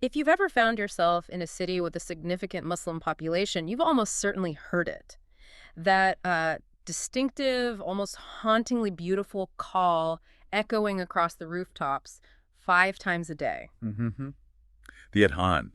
If you've ever found yourself in a city with a significant Muslim population, you've almost certainly heard it. That distinctive, almost hauntingly beautiful call echoing across the rooftops 5 times a day. Mm-hmm. The adhan,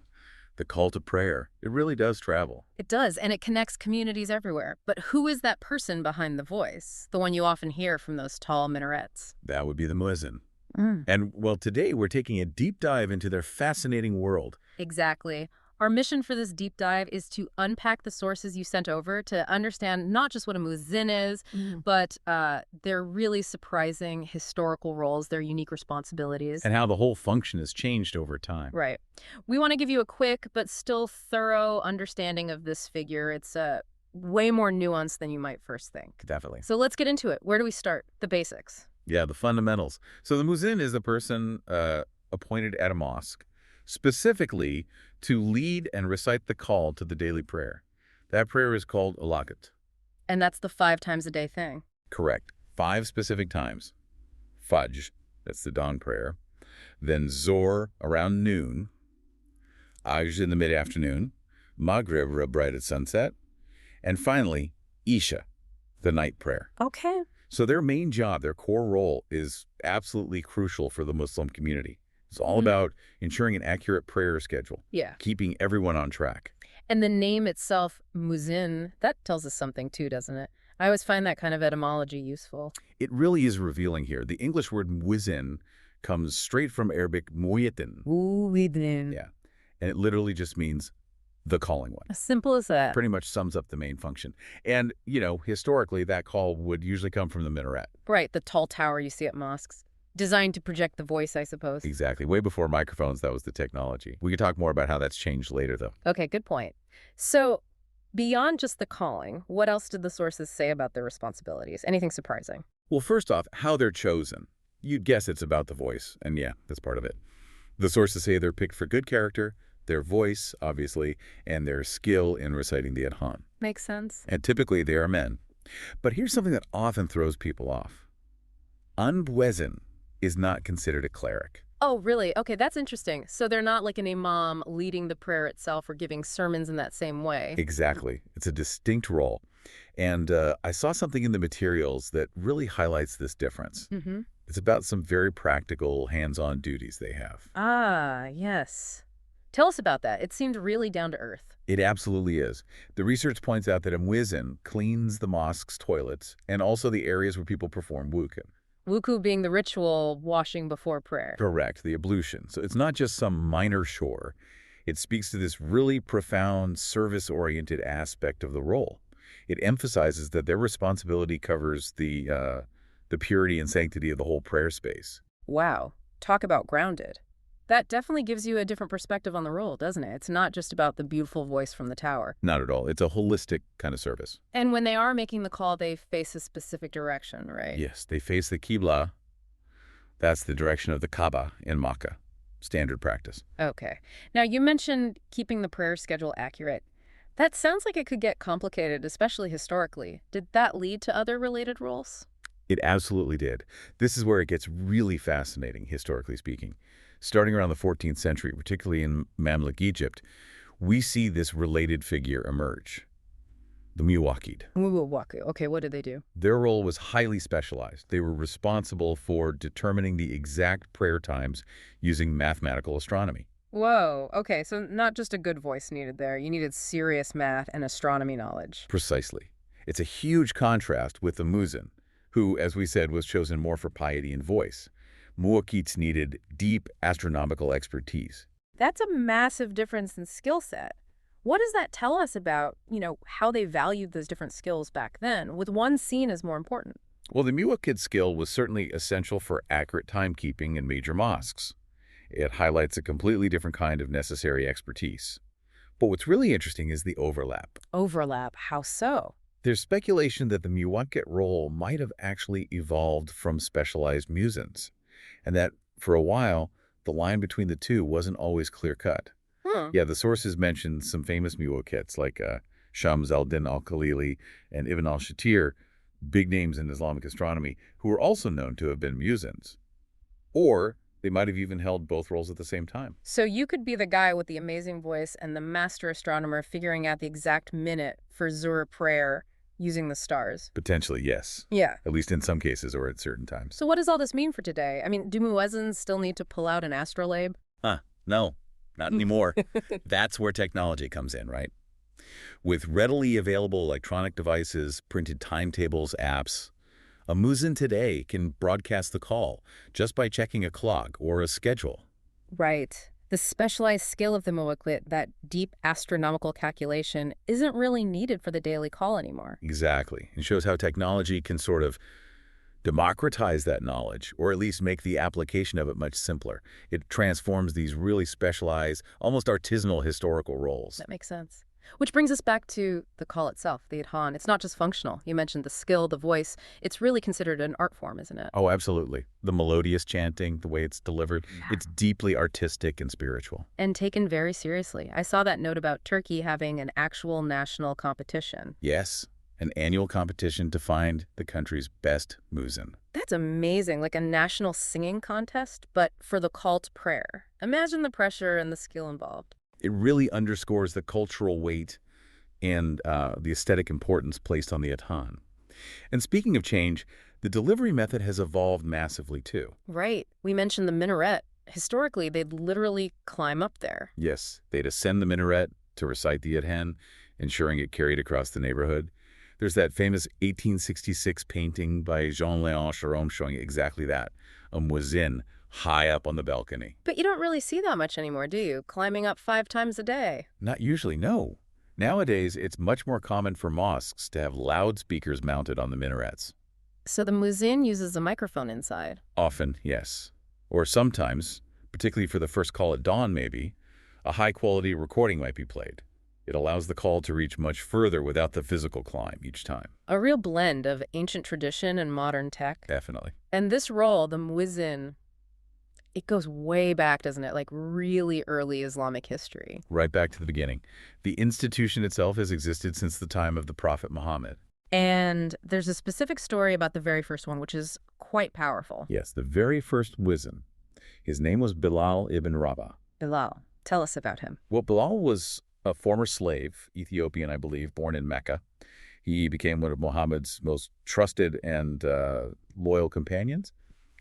the call to prayer, it really does travel. It does, and it connects communities everywhere. But who is that person behind the voice? The one you often hear from those tall minarets. That would be the Muezzin. Mm. And, well, today we're taking a deep dive into their fascinating world. Exactly. Our mission for this deep dive is to unpack the sources you sent over to understand not just what a muezzin is, but their really surprising historical roles, their unique responsibilities. And how the whole function has changed over time. Right. We want to give you a quick but still thorough understanding of this figure. It's way more nuanced than you might first think. Definitely. So let's get into it. Where do we start? The basics. Yeah, the fundamentals. So the Muezzin is the person appointed at a mosque, specifically to lead and recite the call to the daily prayer. That prayer is called alagat. And that's the 5 times a day thing. Correct. 5 specific times. Fajr, that's the dawn prayer. Then Zohr around noon. Ajr in the mid-afternoon. Maghrib right at sunset. And finally, Isha, the night prayer. Okay. So their main job, their core role, is absolutely crucial for the Muslim community. It's all about ensuring an accurate prayer schedule, Yeah. keeping everyone on track. And the name itself, Muezzin, that tells us something too, doesn't it? I always find that kind of etymology useful. It really is revealing here. The English word muezzin comes straight from Arabic mu'etin. Muezzin. Yeah, and it literally just means the calling one. As simple as that. Pretty much sums up the main function. And, historically, that call would usually come from the minaret. Right, the tall tower you see at mosques. Designed to project the voice, I suppose. Exactly. Way before microphones, that was the technology. We could talk more about how that's changed later, though. Okay, good point. So, beyond just the calling, what else did the sources say about their responsibilities? Anything surprising? Well, first off, how they're chosen. You'd guess it's about the voice, and yeah, that's part of it. The sources say they're picked for good character, their voice, obviously, and their skill in reciting the adhan. Makes sense. And typically they are men. But here's something that often throws people off. An muezzin is not considered a cleric. Oh, really? Okay, that's interesting. So they're not like an imam leading the prayer itself or giving sermons in that same way. Exactly. It's a distinct role. And I saw something in the materials that really highlights this difference. Mm-hmm. It's about some very practical, hands-on duties they have. Ah, yes. Tell us about that. It seemed really down to earth. It absolutely is. The research points out that a muezzin cleans the mosque's toilets and also the areas where people perform wuku. Wuku being the ritual washing before prayer. Correct, the ablution. So it's not just some minor chore. It speaks to this really profound service-oriented aspect of the role. It emphasizes that their responsibility covers the purity and sanctity of the whole prayer space. Wow. Talk about grounded. That definitely gives you a different perspective on the role, doesn't it? It's not just about the beautiful voice from the tower. Not at all. It's a holistic kind of service. And when they are making the call, they face a specific direction, right? Yes, they face the Qibla. That's the direction of the Kaaba in Makkah. Standard practice. Okay. Now, you mentioned keeping the prayer schedule accurate. That sounds like it could get complicated, especially historically. Did that lead to other related roles? It absolutely did. This is where it gets really fascinating, historically speaking. Starting around the 14th century, particularly in Mamluk Egypt, we see this related figure emerge, the muwaqid. Muwawaku. Okay, what did they do? Their role was highly specialized. They were responsible for determining the exact prayer times using mathematical astronomy. Whoa. Okay, so not just a good voice needed there. You needed serious math and astronomy knowledge. Precisely. It's a huge contrast with the muezzin, who, as we said, was chosen more for piety and voice. Muwaqids needed deep astronomical expertise. That's a massive difference in skill set. What does that tell us about, how they valued those different skills back then, with one seen as more important? Well, the muwaqqid skill was certainly essential for accurate timekeeping in major mosques. It highlights a completely different kind of necessary expertise. But what's really interesting is the overlap. Overlap. How so? There's speculation that the muwaqqid role might have actually evolved from specialized muezzins, and that, for a while, the line between the two wasn't always clear-cut. Yeah, the sources mention some famous muwaqqids like Shams al-Din al-Khalili and Ibn al-Shatir, big names in Islamic astronomy, who were also known to have been muezzins. Or They might have even held both roles at the same time. So you could be the guy with the amazing voice and the master astronomer figuring out the exact minute for Zur prayer using the stars. Potentially, yes. Yeah. At least in some cases or at certain times. So what does all this mean for today? I mean, do Muezzins still need to pull out an astrolabe? No, not anymore. That's where technology comes in, right? With readily available electronic devices, printed timetables, apps, a Muezzin today can broadcast the call just by checking a clock or a schedule. Right. The specialized skill of the Muezzin, that deep astronomical calculation, isn't really needed for the daily call anymore. Exactly. It shows how technology can sort of democratize that knowledge, or at least make the application of it much simpler. It transforms these really specialized, almost artisanal historical roles. That makes sense. Which brings us back to the call itself, the Adhan. It's not just functional. You mentioned the skill, the voice. It's really considered an art form, isn't it? Oh, absolutely. The melodious chanting, the way it's delivered, it's deeply artistic and spiritual. And taken very seriously. I saw that note about Turkey having an actual national competition. Yes, an annual competition to find the country's best Muezzin. That's amazing, like a national singing contest, but for the call to prayer. Imagine the pressure and the skill involved. It really underscores the cultural weight and the aesthetic importance placed on the Adhan. And speaking of change, the delivery method has evolved massively too. Right. We mentioned the minaret. Historically, they'd literally climb up there. Yes, they'd ascend the minaret to recite the Adhan, ensuring it carried across the neighborhood. There's that famous 1866 painting by Jean-Léon Charron showing exactly that, a Muezzin high up on the balcony. But you don't really see that much anymore, do you? Climbing up 5 times a day. Not usually, no. Nowadays, it's much more common for mosques to have loudspeakers mounted on the minarets. So the Muezzin uses a microphone inside. Often, yes. Or sometimes, particularly for the first call at dawn maybe, a high-quality recording might be played. It allows the call to reach much further without the physical climb each time. A real blend of ancient tradition and modern tech. Definitely. And this role, the Muezzin, it goes way back, doesn't it? Like really early Islamic history. Right back to the beginning. The institution itself has existed since the time of the Prophet Muhammad. And there's a specific story about the very first one, which is quite powerful. Yes, the very first Muezzin. His name was Bilal ibn Rabah. Bilal, tell us about him. Well, Bilal was a former slave, Ethiopian, I believe, born in Mecca. He became one of Muhammad's most trusted and loyal companions.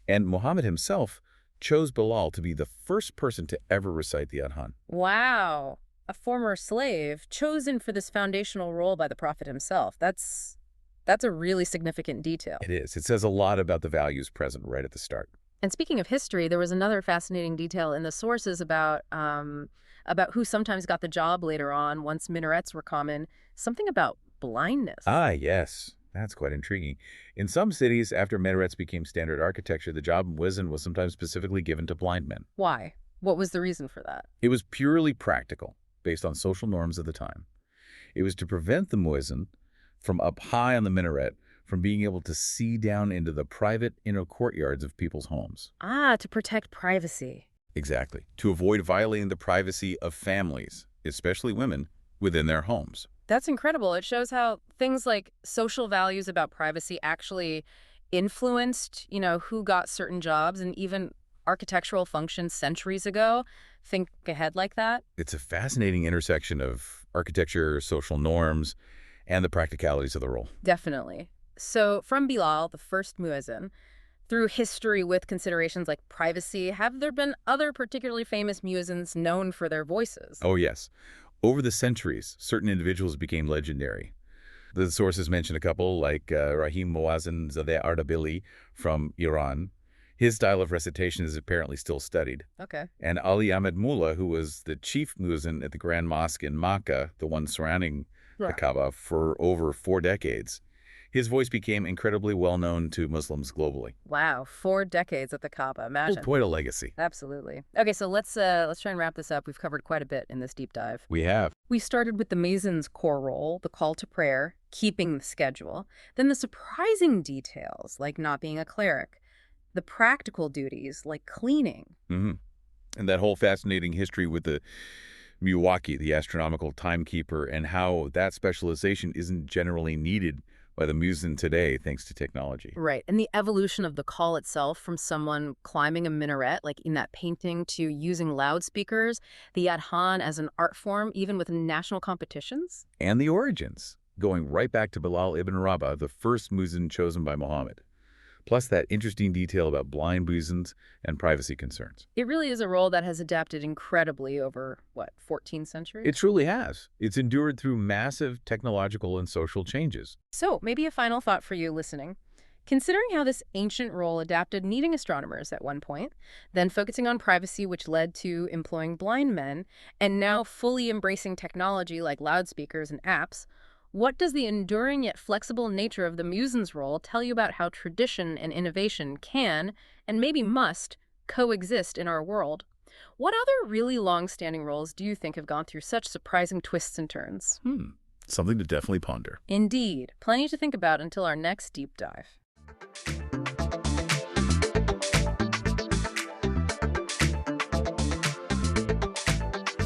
And Muhammad himself chose Bilal to be the first person to ever recite the Adhan. Wow. A former slave chosen for this foundational role by the Prophet himself. That's a really significant detail. It is. It says a lot about the values present right at the start. And speaking of history, there was another fascinating detail in the sources about who sometimes got the job later on once minarets were common, something about blindness. Ah, yes. That's quite intriguing. In some cities, after minarets became standard architecture, the job Muezzin was sometimes specifically given to blind men. Why? What was the reason for that? It was purely practical, based on social norms of the time. It was to prevent the Muezzin from up high on the minaret from being able to see down into the private inner courtyards of people's homes. Ah, to protect privacy. Exactly. To avoid violating the privacy of families, especially women, within their homes. That's incredible. It shows how things like social values about privacy actually influenced, who got certain jobs and even architectural functions centuries ago. Think ahead like that. It's a fascinating intersection of architecture, social norms, and the practicalities of the role. Definitely. So from Bilal, the first Muezzin, through history with considerations like privacy, have there been other particularly famous Muezzins known for their voices? Oh, yes. Over the centuries, certain individuals became legendary. The sources mention a couple like Rahim Muezzin Zadeh Ardabili from Iran. His style of recitation is apparently still studied. Okay. And Ali Ahmed Mullah, who was the chief Muezzin at the Grand Mosque in Makkah, the one surrounding the Kaaba, for over 4 decades. His voice became incredibly well-known to Muslims globally. Wow, 4 decades at the Kaaba. Imagine. Quite a legacy. Absolutely. Okay, so let's try and wrap this up. We've covered quite a bit in this deep dive. We have. We started with the Muezzin's core role, the call to prayer, keeping the schedule, then the surprising details, like not being a cleric, the practical duties, like cleaning. Mm-hmm. And that whole fascinating history with the Muwaki, the astronomical timekeeper, and how that specialization isn't generally needed by the Muezzin today thanks to technology. Right. And the evolution of the call itself from someone climbing a minaret, like in that painting, to using loudspeakers, the adhan as an art form, even with national competitions? And the origins, going right back to Bilal ibn Rabah, the first Muezzin chosen by Muhammad. Plus that interesting detail about blind Muezzins and privacy concerns. It really is a role that has adapted incredibly over, what, 14 It centuries? truly has. It's endured through massive technological and social changes. So, maybe a final thought for you listening. Considering how this ancient role adapted needing astronomers at one point, then focusing on privacy, which led to employing blind men, and now fully embracing technology like loudspeakers and apps, what does the enduring yet flexible nature of the Muezzin's role tell you about how tradition and innovation can, and maybe must, coexist in our world? What other really long-standing roles do you think have gone through such surprising twists and turns? Something to definitely ponder. Indeed, plenty to think about until our next deep dive.